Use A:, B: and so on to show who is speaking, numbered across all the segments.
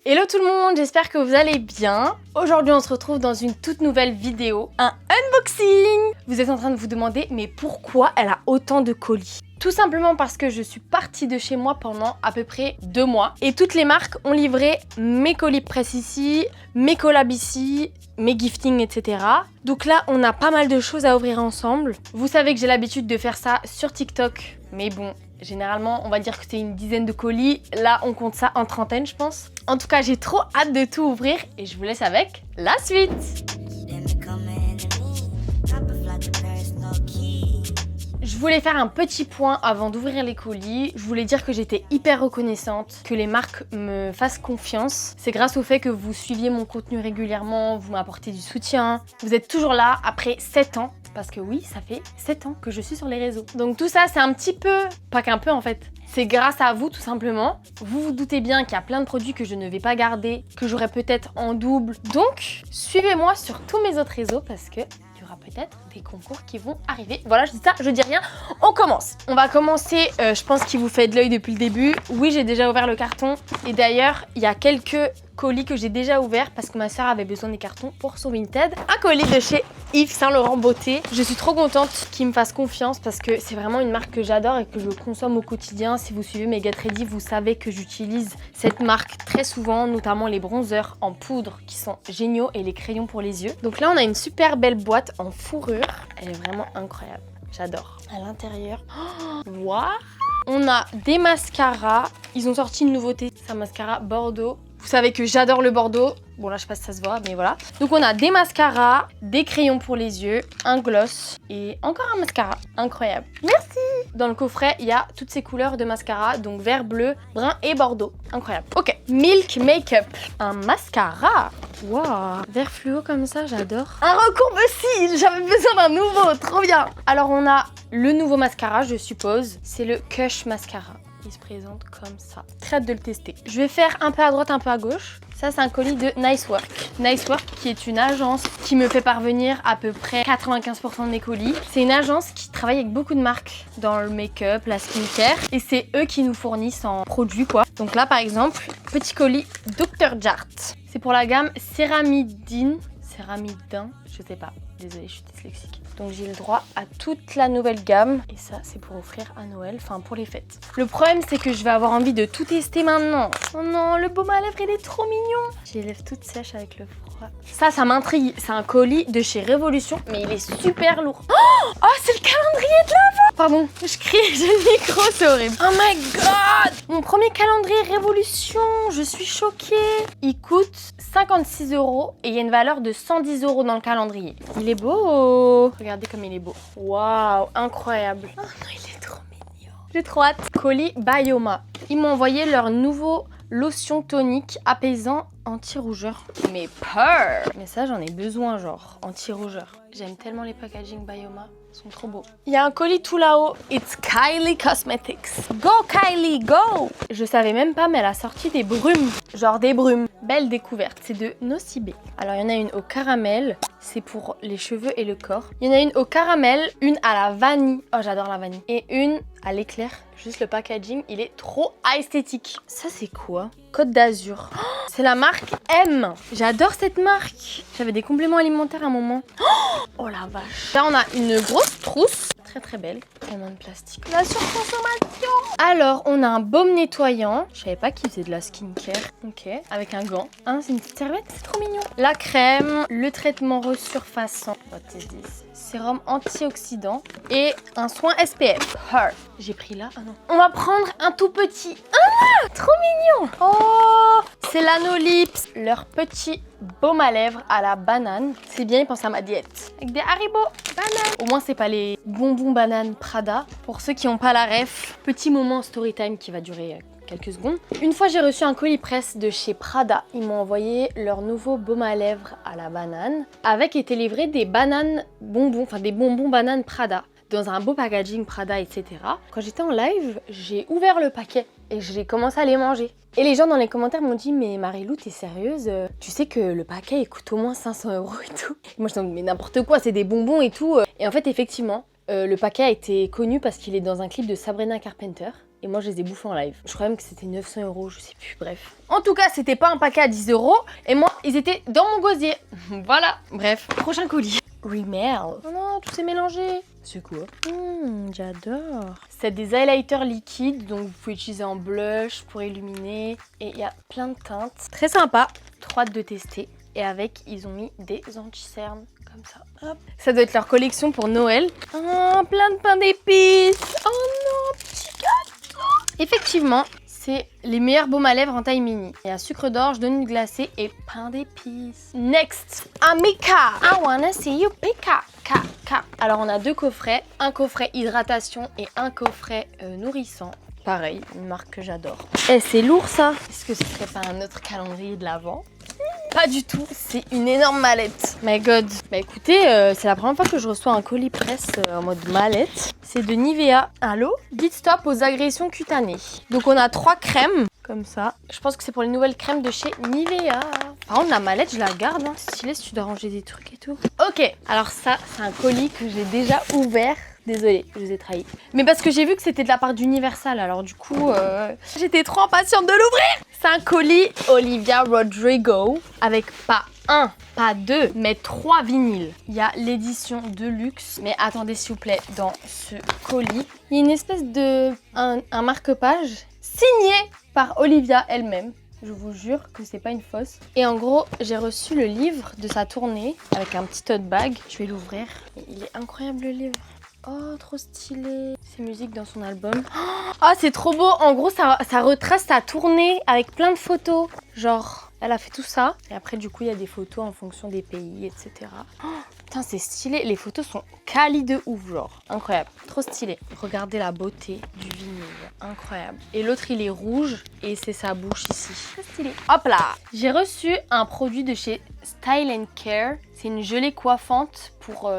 A: Hello tout le monde, j'espère que vous allez bien. Aujourd'hui on se retrouve dans une toute nouvelle vidéo, un unboxing. Vous êtes en train de vous demander mais pourquoi elle a autant de colis? Tout simplement parce que je suis partie de chez moi pendant à peu près 2 mois et toutes les marques ont livré mes colis presse ici, mes collabs ici, mes giftings, etc. Donc là on a pas mal de choses à ouvrir ensemble. Vous savez que j'ai l'habitude de faire ça sur TikTok, mais bon, généralement, on va dire que c'est une dizaine de colis. Là, on compte ça en trentaine, je pense. En tout cas, j'ai trop hâte de tout ouvrir et je vous laisse avec la suite. Je voulais faire un petit point avant d'ouvrir les colis. Je voulais dire que j'étais hyper reconnaissante, que les marques me fassent confiance. C'est grâce au fait que vous suiviez mon contenu régulièrement, vous m'apportez du soutien. Vous êtes toujours là après 7 ans. Parce que oui, ça fait 7 ans que je suis sur les réseaux. Donc tout ça, c'est un petit peu, pas qu'un peu en fait, c'est grâce à vous tout simplement. Vous vous doutez bien qu'il y a plein de produits que je ne vais pas garder, que j'aurai peut-être en double. Donc, suivez-moi sur tous mes autres réseaux parce que il y aura peut-être des concours qui vont arriver. Voilà, je dis ça, je dis rien. On commence. On va commencer, je pense qu'il vous fait de l'œil depuis le début. Oui, j'ai déjà ouvert le carton. Et d'ailleurs, il y a quelques colis que j'ai déjà ouverts parce que ma soeur avait besoin des cartons pour son Vinted. Un colis de chez Yves Saint Laurent Beauté. Je suis trop contente qu'il me fasse confiance parce que c'est vraiment une marque que j'adore et que je consomme au quotidien. Si vous suivez mes Get Ready, vous savez que j'utilise cette marque très souvent, notamment les bronzers en poudre qui sont géniaux et les crayons pour les yeux. Donc là, on a une super belle boîte en fourrure. Elle est vraiment incroyable. J'adore. À l'intérieur, waouh! On a des mascaras. Ils ont sorti une nouveauté, c'est un mascara Bordeaux. Vous savez que j'adore le Bordeaux. Bon là je sais pas si ça se voit, mais voilà. Donc on a des mascaras, des crayons pour les yeux, un gloss et encore un mascara. Incroyable. Merci. Dans le coffret, il y a toutes ces couleurs de mascara, donc vert, bleu, brun et bordeaux. Incroyable. Ok. Milk Makeup. Un mascara. Waouh. Vert fluo comme ça, j'adore. Un recourbe-cils. J'avais besoin d'un nouveau. Trop bien. Alors on a le nouveau mascara, je suppose. C'est le Kush Mascara. Il se présente comme ça. Très hâte de le tester. Je vais faire un peu à droite, un peu à gauche. Ça, c'est un colis de Nice Work. Nice Work, qui est une agence qui me fait parvenir à peu près 95% de mes colis. C'est une agence qui travaille avec beaucoup de marques dans le make-up, la skincare. Et c'est eux qui nous fournissent en produits, quoi. Donc là, par exemple, petit colis Dr. Jart. C'est pour la gamme Céramidin, je sais pas. Désolée, je suis dyslexique. Donc j'ai le droit à toute la nouvelle gamme. Et ça, c'est pour offrir à Noël, enfin pour les fêtes. Le problème, c'est que je vais avoir envie de tout tester maintenant. Oh non, le baume à lèvres, il est trop mignon. J'ai les lèvres toutes sèches avec le froid. Ça m'intrigue. C'est un colis de chez Révolution, mais il est super lourd. Oh, c'est le calendrier de l'Avent. Pardon, je crie, j'ai le micro, c'est horrible. Oh my god. Mon premier calendrier Révolution, je suis choquée. Il coûte 56 € et il y a une valeur de 110 € dans le calendrier. Il est beau. Regardez comme il est beau. Waouh, incroyable. Oh non, il est trop mignon. J'ai trop hâte. Colis Bioma. Ils m'ont envoyé leur nouveau lotion tonique apaisant anti-rougeur. Mais peur. Mais ça, j'en ai besoin, genre anti-rougeur. J'aime tellement les packaging Bioma. Ils sont trop beaux. Il y a un colis tout là-haut. It's Kylie Cosmetics. Go Kylie, go! Je savais même pas, mais elle a sorti des brumes. Genre des brumes. Belle découverte. C'est de Nocibé. Alors, il y en a une au caramel. C'est pour les cheveux et le corps. Il y en a une au caramel, une à la vanille. Oh, j'adore la vanille. Et une à l'éclair. Juste le packaging, il est trop esthétique. Ça, c'est quoi? Côte d'Azur. Oh, c'est la marque M. J'adore cette marque. J'avais des compléments alimentaires à un moment. Oh la vache. Là, on a une grosse trousse. Très très belle. Tellement de plastique. La surconsommation. Alors, on a un baume nettoyant. Je savais pas qu'il faisait de la skincare. Ok. Avec un gant. Hein, c'est une petite serviette. C'est trop mignon. La crème. Le traitement resurfaçant. What is this? Sérum antioxydant. Et un soin SPF. Her. J'ai pris là. Ah non. On va prendre un tout petit. Ah, trop mignon. Oh, c'est l'Anolips. Leur petit baume à lèvres à la banane. C'est bien, ils pensent à ma diète. Avec des Haribo bananes. Au moins, c'est pas les bonbons bananes Prada. Pour ceux qui n'ont pas la ref, petit moment story time qui va durer quelques secondes. Une fois, j'ai reçu un colis presse de chez Prada. Ils m'ont envoyé leur nouveau baume à lèvres à la banane. Avec étaient livrés des bananes bonbons, enfin des bonbons bananes Prada. Dans un beau packaging Prada, etc. Quand j'étais en live, j'ai ouvert le paquet et j'ai commencé à les manger. Et les gens dans les commentaires m'ont dit « Mais Marilou, t'es sérieuse? Tu sais que le paquet, il coûte au moins 500 € et tout. » Moi, je dis « Mais n'importe quoi, c'est des bonbons et tout. » Et en fait, effectivement, le paquet a été connu parce qu'il est dans un clip de Sabrina Carpenter. et moi je les ai bouffés en live. Je crois même que c'était 900 €, je sais plus, bref. En tout cas, c'était pas un paquet à 10 € et moi, ils étaient dans mon gosier. Voilà, bref, prochain colis. Rimmel. Oh non, tout s'est mélangé. C'est quoi? J'adore. C'est des highlighters liquides, donc vous pouvez utiliser en blush pour illuminer. Et il y a plein de teintes. Très sympa. Trop hâte de tester. Et avec, ils ont mis des anti-cernes. Comme ça. Hop. Ça doit être leur collection pour Noël. Oh, plein de pain d'épices. Oh non, petit gâteau. Effectivement, c'est les meilleurs baumes à lèvres en taille mini. Il y a sucre d'orge, donut glacé et pain d'épices. Next, Amika. I wanna see you pika. Alors on a 2 coffrets, un coffret hydratation et un coffret nourrissant. Pareil, une marque que j'adore. Eh, c'est lourd ça. Est-ce que ce serait pas un autre calendrier de l'Avent? Pas du tout, c'est une énorme mallette. My god. Bah écoutez, c'est la première fois que je reçois un colis presse en mode mallette. C'est de Nivea. Allô? Guide stop aux agressions cutanées. Donc on a 3 crèmes, comme ça. Je pense que c'est pour les nouvelles crèmes de chez Nivea. Par contre, la mallette, je la garde. Hein. C'est stylé si tu dois ranger des trucs et tout. Ok, alors ça, c'est un colis que j'ai déjà ouvert. Désolée, je vous ai trahi. Mais parce que j'ai vu que c'était de la part d'Universal, alors du coup, j'étais trop impatiente de l'ouvrir. C'est un colis Olivia Rodrigo avec pas 1, pas 2, mais 3 vinyles. Il y a l'édition de luxe, mais attendez s'il vous plaît, dans ce colis, il y a une espèce de... un marque-page signé par Olivia elle-même. Je vous jure que c'est pas une fausse. Et en gros, j'ai reçu le livre de sa tournée avec un petit tote bag. Je vais l'ouvrir. Il est incroyable le livre. Oh, trop stylé. Ses musiques dans son album. Oh, c'est trop beau. En gros, ça retrace sa tournée avec plein de photos. Genre, elle a fait tout ça. Et après, du coup, il y a des photos en fonction des pays, etc. Oh, putain, c'est stylé. Les photos sont quali de ouf, genre. Incroyable. Trop stylé. Regardez la beauté du vinyle. Incroyable. Et l'autre, il est rouge. Et c'est sa bouche ici. Très stylé. Hop là. J'ai reçu un produit de chez Style & Care. C'est une gelée coiffante pour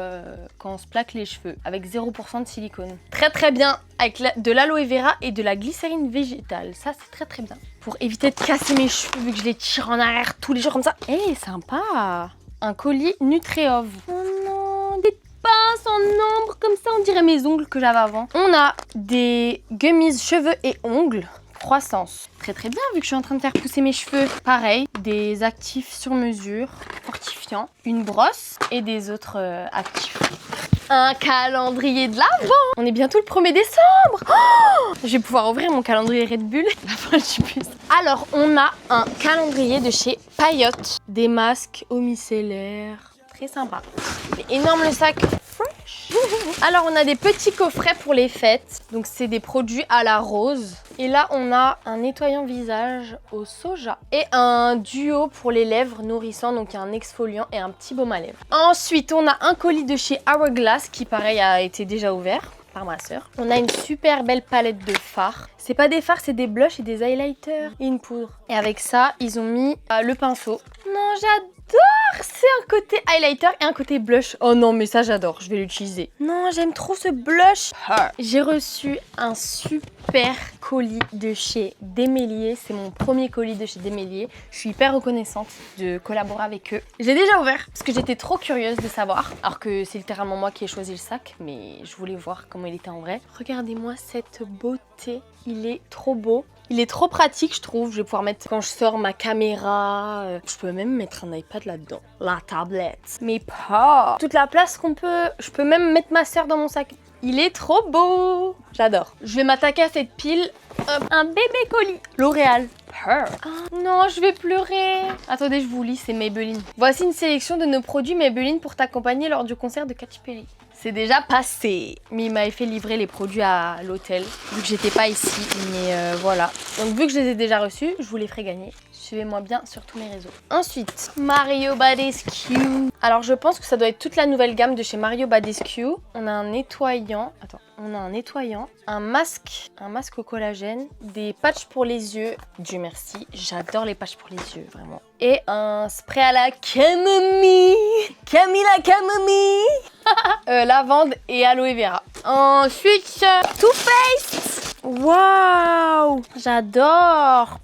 A: quand on se plaque les cheveux. Avec 0% de silicone. Très très bien. Avec de l'aloe vera et de la glycérine végétale. Ça, c'est très très bien. Pour éviter de casser mes cheveux vu que je les tire en arrière tous les jours comme ça. Eh, sympa. Un colis Nutriov. Oh non, des pinces en ombre comme ça, on dirait mes ongles que j'avais avant. On a des gummies cheveux et ongles. Croissance. Très très bien vu que je suis en train de faire pousser mes cheveux. Pareil, des actifs sur mesure, fortifiants, une brosse et des autres actifs. Un calendrier de l'Avent. On est bientôt le 1er décembre. Oh, je vais pouvoir ouvrir mon calendrier Red Bull. La fin du plus. Alors, on a un calendrier de chez Payotte. Des masques au micellaire. Très sympa. C'est énorme le sac. Fresh. Alors, on a des petits coffrets pour les fêtes. Donc, c'est des produits à la rose. Et là, on a un nettoyant visage au soja. Et un duo pour les lèvres nourrissant. Donc, il y a un exfoliant et un petit baume à lèvres. Ensuite, on a un colis de chez Hourglass qui, pareil, a été déjà ouvert par ma soeur. On a une super belle palette de fards. C'est pas des fards, c'est des blushs et des highlighters et une poudre. Et avec ça, ils ont mis le pinceau. Non, j'adore! C'est un côté highlighter et un côté blush. Oh non, mais ça, j'adore. Je vais l'utiliser. Non, j'aime trop ce blush. J'ai reçu un super colis de chez Démélier. C'est mon premier colis de chez Démélier. Je suis hyper reconnaissante de collaborer avec eux. J'ai déjà ouvert parce que j'étais trop curieuse de savoir. Alors que c'est littéralement moi qui ai choisi le sac, mais je voulais voir comment il était en vrai. Regardez-moi cette beauté. Il est trop beau. Il est trop pratique, je trouve. Je vais pouvoir mettre, quand je sors ma caméra, je peux même mettre un iPad là-dedans. La tablette. Mais pas toute la place qu'on peut. Je peux même mettre ma soeur dans mon sac. Il est trop beau. J'adore. Je vais m'attaquer à cette pile. Hop, un bébé colis. L'Oréal. Oh, non, je vais pleurer. Attendez, je vous lis, c'est Maybelline. Voici une sélection de nos produits Maybelline pour t'accompagner lors du concert de Katy Perry. C'est déjà passé. Mais il m'avait fait livrer les produits à l'hôtel, vu que j'étais pas ici. Mais voilà. Donc vu que je les ai déjà reçus, je vous les ferai gagner. Suivez-moi bien sur tous mes réseaux. Ensuite, Mario Badescu. Alors je pense que ça doit être toute la nouvelle gamme de chez Mario Badescu. On a un nettoyant. Attends. On a un nettoyant, un masque au collagène, des patchs pour les yeux. Dieu merci, j'adore les patchs pour les yeux, vraiment. Et un spray à la camomille. Camilla camomille. Lavande et aloe vera. Ensuite, Too Faced. Waouh, j'adore.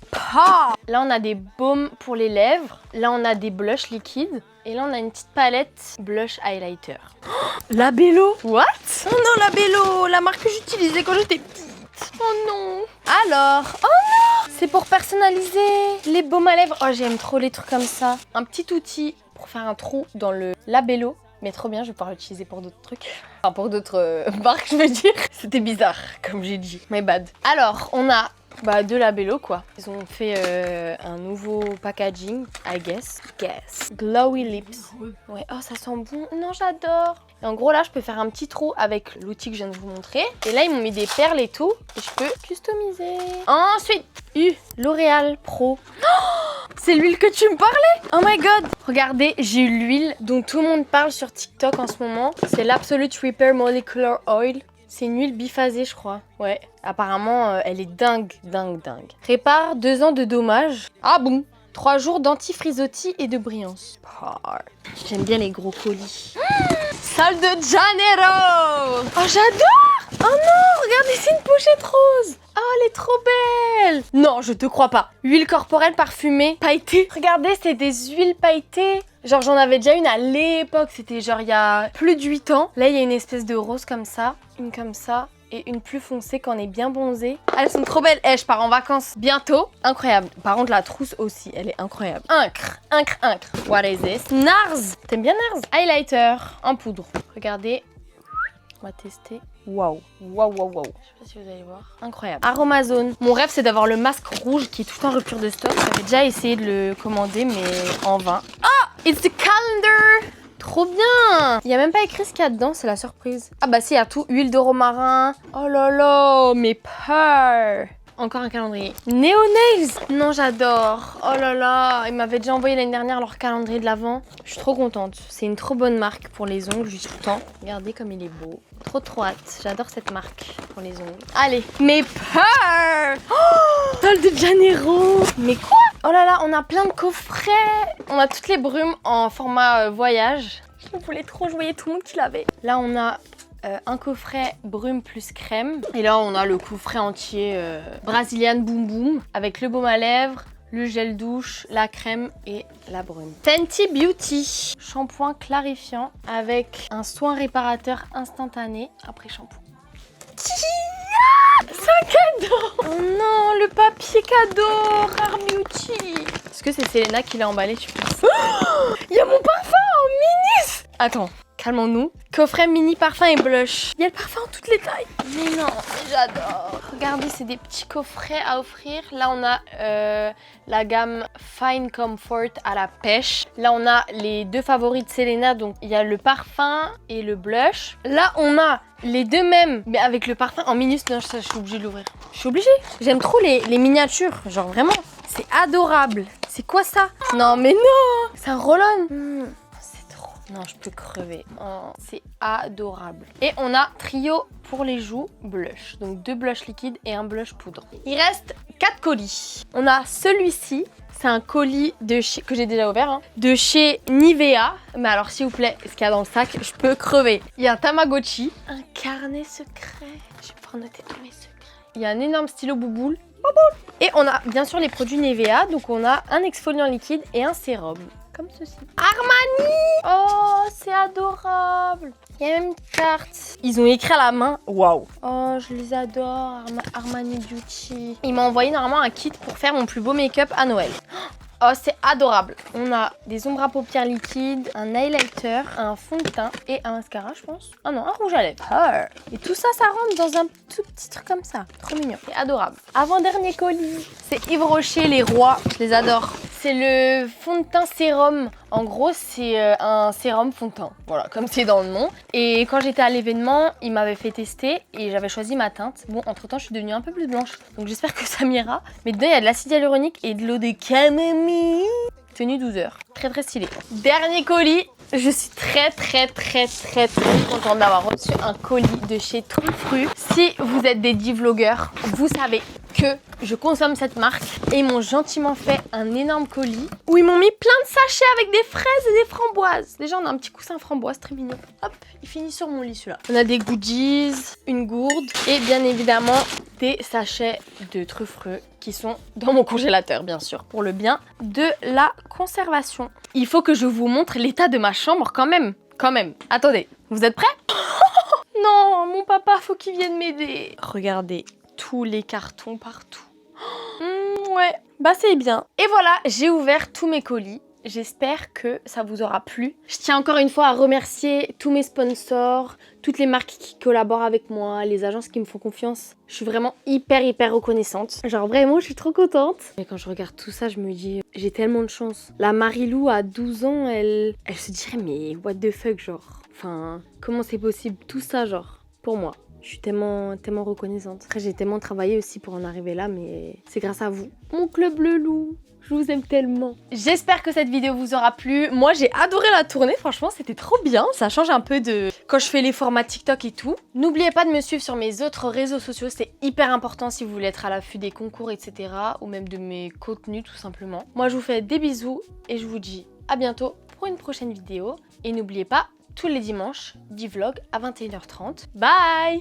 A: Là, on a des baumes pour les lèvres. Là, on a des blushs liquides. Et là, on a une petite palette blush highlighter. Oh, Labello. What? Oh non, Labello, la marque que j'utilisais quand j'étais petite. Oh non. Alors, oh non, c'est pour personnaliser les baumes à lèvres. Oh, j'aime trop les trucs comme ça. Un petit outil pour faire un trou dans le labello. Mais trop bien, je vais pouvoir l'utiliser pour d'autres trucs. Enfin, pour d'autres marques, je veux dire. C'était bizarre, comme j'ai dit. My bad. Alors, on a de labello, quoi. Ils ont fait un nouveau packaging, I guess. Glowy lips. Ouais, oh, ça sent bon. Non, j'adore. Et en gros, là, je peux faire un petit trou avec l'outil que je viens de vous montrer. Et là, ils m'ont mis des perles et tout. Et je peux customiser. Ensuite, L'Oréal Pro. Oh, c'est l'huile que tu me parlais? Oh my god. Regardez, j'ai eu l'huile dont tout le monde parle sur TikTok en ce moment. C'est l'Absolute Repair Molecular Oil. C'est une huile biphasée, je crois. Ouais, apparemment, elle est dingue. Répare 2 ans de dommages. Ah bon? 3 jours d'anti-frisottis et de brillance. J'aime bien les gros colis. Sol de Janeiro. Oh, j'adore. Oh non, regardez, c'est une pochette rose. Oh, elle est trop belle. Non, je te crois pas. Huile corporelle parfumée, pailletée. Regardez, c'est des huiles pailletées. Genre, j'en avais déjà une à l'époque. C'était genre il y a plus de 8 ans. Là, il y a une espèce de rose comme ça. Une comme ça. Et une plus foncée quand on est bien bronzé. Elles sont trop belles. Je pars en vacances bientôt. Incroyable. Par contre, la trousse aussi, elle est incroyable. Incre. What is this? Nars. T'aimes bien Nars? Highlighter en poudre. Regardez. On va tester. Waouh. Je sais pas si vous allez voir. Incroyable. Aromazone. Mon rêve, c'est d'avoir le masque rouge qui est tout en rupture de stock. J'avais déjà essayé de le commander, mais en vain. Oh, it's the calendar. Trop bien! Il n'y a même pas écrit ce qu'il y a dedans, c'est la surprise. Ah bah si, il y a tout, huile de romarin. Oh là là, mes peurs. Encore un calendrier. Neo Nails. Non, j'adore. Oh là là, ils m'avaient déjà envoyé l'année dernière leur calendrier de l'Avent. Je suis trop contente. C'est une trop bonne marque pour les ongles, je suis tout le temps. Regardez comme il est beau. Trop hâte. J'adore cette marque pour les ongles. Allez, mes peurs. Oh, Sol de Janeiro. Mais quoi? Oh là là, on a plein de coffrets. On a toutes les brumes en format voyage. Je voulais trop, je voyais tout le monde qui l'avait. Là, on a un coffret brume plus crème. Et là, on a le coffret entier Brazilian Boom Boom avec le baume à lèvres, le gel douche, la crème et la brume. Fenty Beauty, shampoing clarifiant avec un soin réparateur instantané après shampoing. C'est un cadeau! Oh non, le papier cadeau! Rare Beauty! Est-ce que c'est Selena qui l'a emballé, tu penses? Oh, il y a mon parfum en mini! Attends, calmons-nous. Coffret mini parfum et blush. Il y a le parfum en toutes les tailles. Mais non, j'adore. Regardez, c'est des petits coffrets à offrir. Là, on a la gamme Fine Comfort à la pêche. Là, on a les 2 favoris de Selena. Donc, il y a le parfum et le blush. Là, on a les 2 mêmes, mais avec le parfum en minus. Non, ça, je suis obligée de l'ouvrir. Je suis obligée. J'aime trop les miniatures. Genre, vraiment, c'est adorable. C'est quoi ça? Non, mais non! C'est un roll-on. Non, je peux crever. Oh, c'est adorable. Et on a trio pour les joues blush. Donc 2 blushs liquides et un blush poudre. Il reste 4 colis. On a celui-ci. C'est un colis de chez, que j'ai déjà ouvert, hein, de chez Nivea. Mais alors, s'il vous plaît, ce qu'il y a dans le sac, je peux crever. Il y a un Tamagotchi. Un carnet secret. Je vais pouvoir noter tous mes secrets. Il y a un énorme stylo bouboule. Et on a bien sûr les produits Nivea. Donc on a un exfoliant liquide et un sérum. Comme ceci. Armani! Oh, c'est adorable! Il y a même une carte. Ils ont écrit à la main. Waouh! Oh, je les adore, Armani Beauty. Ils m'ont envoyé normalement un kit pour faire mon plus beau make-up à Noël. Oh, c'est adorable. On a des ombres à paupières liquides, un highlighter, un fond de teint et un mascara, je pense. Ah non, un rouge à lèvres. Et tout ça, ça rentre dans un tout petit truc comme ça. Trop mignon. C'est adorable. Avant-dernier colis. C'est Yves Rocher, les rois. Je les adore. C'est le fond de teint sérum. En gros, c'est un sérum fond de teint. Voilà, comme c'est dans le nom. Et quand j'étais à l'événement, il m'avait fait tester et j'avais choisi ma teinte. Bon, entre-temps, je suis devenue un peu plus blanche. Donc j'espère que ça m'ira. Mais dedans, il y a de l'acide hyaluronique et de l'eau de camomille. Tenue 12 heures. Très stylé. Dernier colis. Je suis très contente d'avoir reçu un colis de chez Trufru. Si vous êtes des divlogueurs, vous savez que je consomme cette marque et ils m'ont gentiment fait un énorme colis où ils m'ont mis plein de sachets avec des fraises et des framboises. Déjà, on a un petit coussin framboise très mignon. Hop, il finit sur mon lit celui-là. On a des goodies, une gourde et bien évidemment des sachets de Trufru qui sont dans mon congélateur, bien sûr, pour le bien de la conservation. Il faut que je vous montre l'état de ma chambre quand même. Attendez, vous êtes prêts? Non, mon papa, faut qu'il vienne m'aider. Regardez tous les cartons partout. Ouais, bah c'est bien. Et voilà, j'ai ouvert tous mes colis. J'espère que ça vous aura plu. Je tiens encore une fois à remercier tous mes sponsors, toutes les marques qui collaborent avec moi, les agences qui me font confiance. Je suis vraiment hyper reconnaissante. Genre vraiment, je suis trop contente. Mais quand je regarde tout ça, je me dis, j'ai tellement de chance. La Marilou à 12 ans, elle se dirait, mais what the fuck, genre. Enfin, comment c'est possible tout ça, genre, pour moi. Je suis tellement reconnaissante. Après, j'ai tellement travaillé aussi pour en arriver là, mais c'est grâce à vous. Mon club le loup. Je vous aime tellement. J'espère que cette vidéo vous aura plu. Moi, j'ai adoré la tourner. Franchement, c'était trop bien. Ça change un peu de quand je fais les formats TikTok et tout. N'oubliez pas de me suivre sur mes autres réseaux sociaux. C'est hyper important si vous voulez être à l'affût des concours, etc. Ou même de mes contenus, tout simplement. Moi, je vous fais des bisous et je vous dis à bientôt pour une prochaine vidéo. Et n'oubliez pas, tous les dimanches, 10 vlogs à 21h30. Bye!